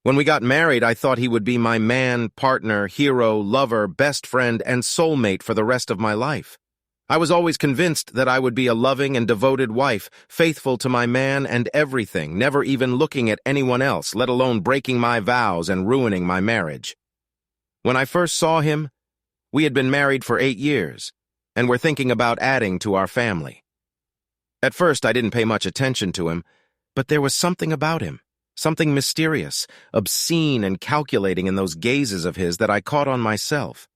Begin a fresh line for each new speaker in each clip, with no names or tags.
When we got married, I thought he would be my man, partner, hero, lover, best friend, and soulmate for the rest of my life. I was always convinced that I would be a loving and devoted wife, faithful to my man and everything, never even looking at anyone else, let alone breaking my vows and ruining my marriage. When I first saw him, we had been married for 8 years, and were thinking about adding to our family. At first, I didn't pay much attention to him, but there was something about him, something mysterious, obscene and calculating in those gazes of his that I caught on myself.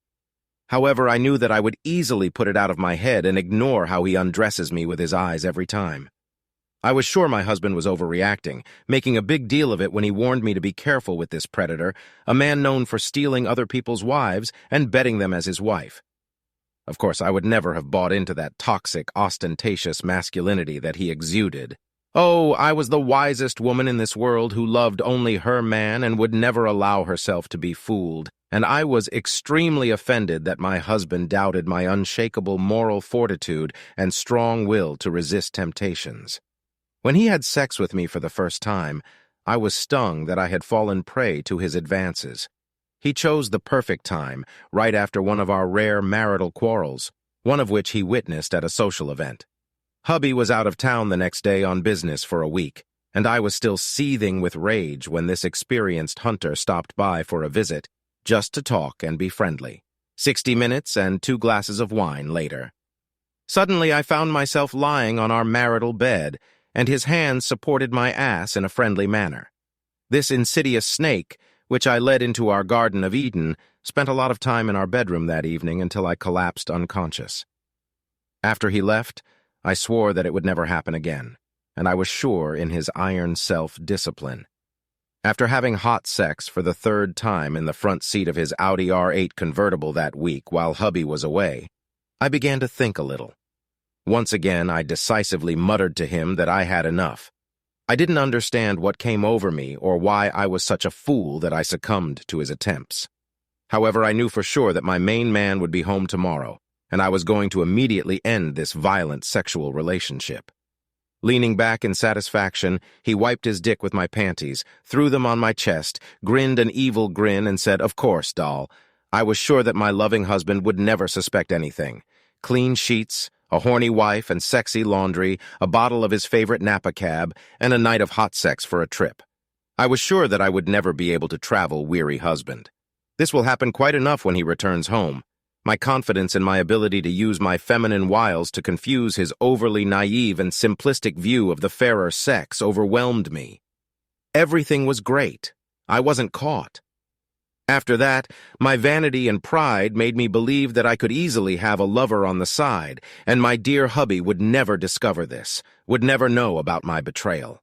However, I knew that I would easily put it out of my head and ignore how he undresses me with his eyes every time. I was sure my husband was overreacting, making a big deal of it when he warned me to be careful with this predator, a man known for stealing other people's wives and betting them as his wife. Of course, I would never have bought into that toxic, ostentatious masculinity that he exuded. Oh, I was the wisest woman in this world who loved only her man and would never allow herself to be fooled, and I was extremely offended that my husband doubted my unshakable moral fortitude and strong will to resist temptations. When he had sex with me for the first time, I was stung that I had fallen prey to his advances. He chose the perfect time, right after one of our rare marital quarrels, one of which he witnessed at a social event. Hubby was out of town the next day on business for a week, and I was still seething with rage when this experienced hunter stopped by for a visit, just to talk and be friendly. 60 minutes and 2 glasses of wine later. Suddenly I found myself lying on our marital bed, and his hands supported my ass in a friendly manner. This insidious snake, which I led into our Garden of Eden, spent a lot of time in our bedroom that evening until I collapsed unconscious. After he left, I swore that it would never happen again, and I was sure in his iron self-discipline. After having hot sex for the 3rd time in the front seat of his Audi R8 convertible that week while hubby was away, I began to think a little. Once again, I decisively muttered to him that I had enough. I didn't understand what came over me or why I was such a fool that I succumbed to his attempts. However, I knew for sure that my main man would be home tomorrow, and I was going to immediately end this violent sexual relationship. Leaning back in satisfaction, he wiped his dick with my panties, threw them on my chest, grinned an evil grin, and said, "Of course, doll." I was sure that my loving husband would never suspect anything. Clean sheets, a horny wife and sexy laundry, a bottle of his favorite Napa cab, and a night of hot sex for a trip. I was sure that I would never be able to travel weary husband. This will happen quite enough when he returns home. My confidence in my ability to use my feminine wiles to confuse his overly naive and simplistic view of the fairer sex overwhelmed me. Everything was great. I wasn't caught. After that, my vanity and pride made me believe that I could easily have a lover on the side, and my dear hubby would never discover this, would never know about my betrayal.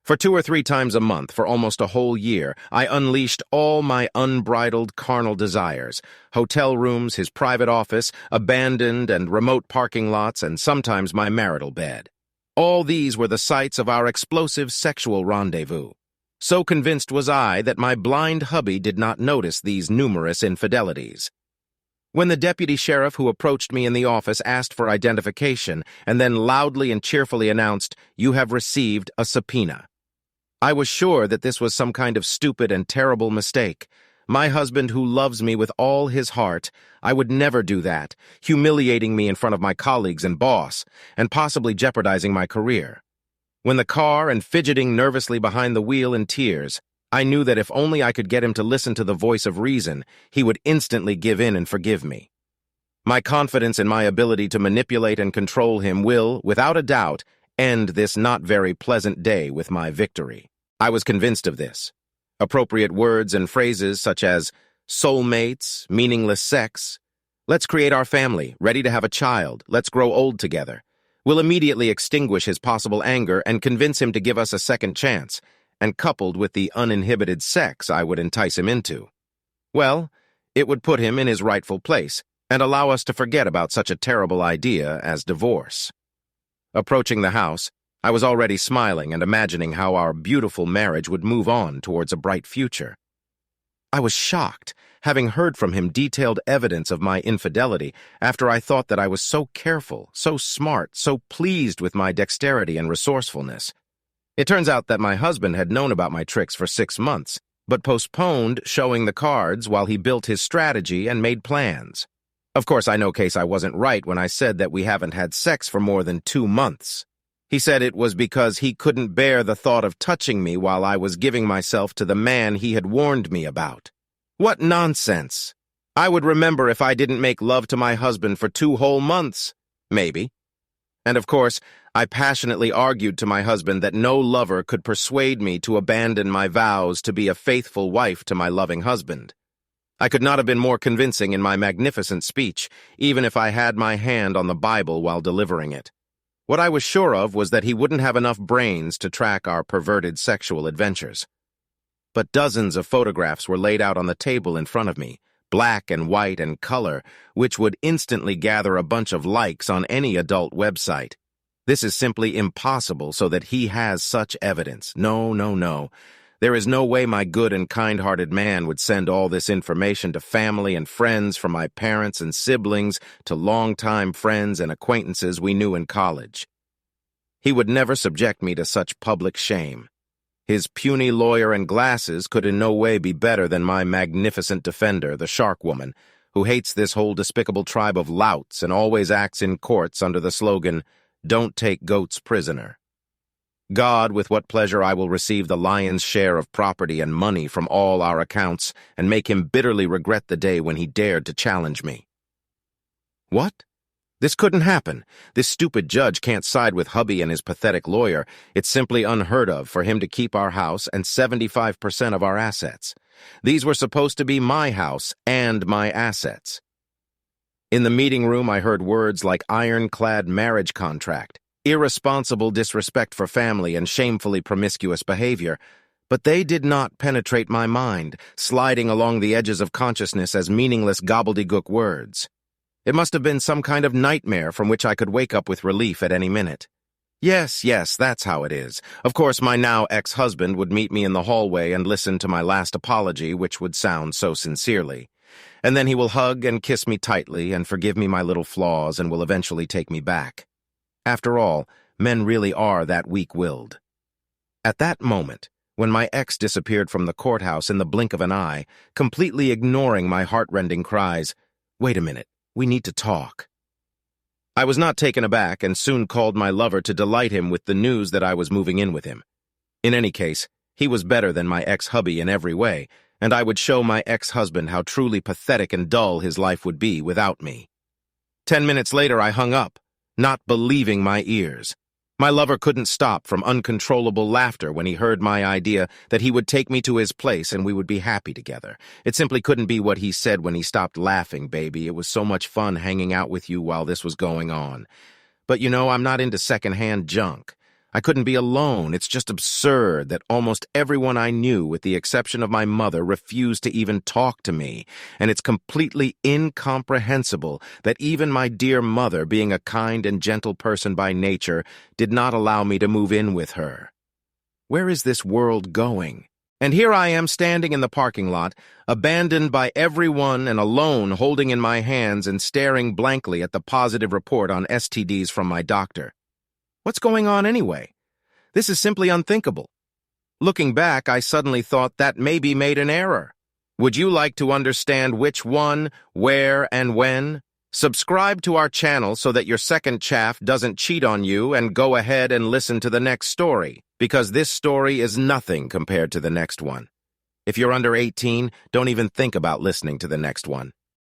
For 2 or 3 times a month, for almost a whole year, I unleashed all my unbridled carnal desires. Hotel rooms, his private office, abandoned and remote parking lots, and sometimes my marital bed. All these were the sites of our explosive sexual rendezvous. So convinced was I that my blind hubby did not notice these numerous infidelities. When the deputy sheriff who approached me in the office asked for identification and then loudly and cheerfully announced, "You have received a subpoena," I was sure that this was some kind of stupid and terrible mistake. My husband, who loves me with all his heart, I would never do that, humiliating me in front of my colleagues and boss, and possibly jeopardizing my career. When the car and fidgeting nervously behind the wheel in tears, I knew that if only I could get him to listen to the voice of reason, he would instantly give in and forgive me. My confidence in my ability to manipulate and control him will, without a doubt, end this not very pleasant day with my victory. I was convinced of this. Appropriate words and phrases such as soulmates, meaningless sex, let's create our family, ready to have a child, let's grow old together, will immediately extinguish his possible anger and convince him to give us a second chance, and coupled with the uninhibited sex I would entice him into, well, it would put him in his rightful place and allow us to forget about such a terrible idea as divorce. Approaching the house, I was already smiling and imagining how our beautiful marriage would move on towards a bright future. I was shocked, having heard from him detailed evidence of my infidelity after I thought that I was so careful, so smart, so pleased with my dexterity and resourcefulness. It turns out that my husband had known about my tricks for 6 months, but postponed showing the cards while he built his strategy and made plans. Of course, I know I wasn't right when I said that we haven't had sex for more than 2 months. He said it was because he couldn't bear the thought of touching me while I was giving myself to the man he had warned me about. What nonsense! I would remember if I didn't make love to my husband for 2 whole months. Maybe. And of course, I passionately argued to my husband that no lover could persuade me to abandon my vows to be a faithful wife to my loving husband. I could not have been more convincing in my magnificent speech, even if I had my hand on the Bible while delivering it. What I was sure of was that he wouldn't have enough brains to track our perverted sexual adventures. But dozens of photographs were laid out on the table in front of me, black and white and color, which would instantly gather a bunch of likes on any adult website. This is simply impossible so that he has such evidence. No, no, no. There is no way my good and kind-hearted man would send all this information to family and friends, from my parents and siblings to longtime friends and acquaintances we knew in college. He would never subject me to such public shame. His puny lawyer and glasses could in no way be better than my magnificent defender, the shark woman, who hates this whole despicable tribe of louts and always acts in courts under the slogan, "Don't take goats prisoner." God, with what pleasure I will receive the lion's share of property and money from all our accounts and make him bitterly regret the day when he dared to challenge me. What? This couldn't happen. This stupid judge can't side with hubby and his pathetic lawyer. It's simply unheard of for him to keep our house and 75% of our assets. These were supposed to be my house and my assets. In the meeting room, I heard words like ironclad marriage contract, irresponsible disrespect for family, and shamefully promiscuous behavior, but they did not penetrate my mind, sliding along the edges of consciousness as meaningless gobbledygook words. It must have been some kind of nightmare from which I could wake up with relief at any minute. Yes, that's how it is. Of course, my now ex-husband would meet me in the hallway and listen to my last apology, which would sound so sincerely. And then he will hug and kiss me tightly and forgive me my little flaws and will eventually take me back. After all, men really are that weak-willed. At that moment, when my ex disappeared from the courthouse in the blink of an eye, completely ignoring my heart-rending cries, "Wait a minute, we need to talk," I was not taken aback and soon called my lover to delight him with the news that I was moving in with him. In any case, he was better than my ex-hubby in every way, and I would show my ex-husband how truly pathetic and dull his life would be without me. 10 minutes later, I hung up, not believing my ears. My lover couldn't stop from uncontrollable laughter when he heard my idea that he would take me to his place and we would be happy together. It simply couldn't be what he said when he stopped laughing, baby. It was so much fun hanging out with you while this was going on. But you know, I'm not into secondhand junk. I couldn't be alone. It's just absurd that almost everyone I knew, with the exception of my mother, refused to even talk to me. And it's completely incomprehensible that even my dear mother, being a kind and gentle person by nature, did not allow me to move in with her. Where is this world going? And here I am standing in the parking lot, abandoned by everyone and alone, holding in my hands and staring blankly at the positive report on STDs from my doctor. What's going on anyway? This is simply unthinkable. Looking back, I suddenly thought that maybe made an error. Would you like to understand which one, where, and when? Subscribe to our channel so that your second chaff doesn't cheat on you, and go ahead and listen to the next story, because this story is nothing compared to the next one. If you're under 18, don't even think about listening to the next one.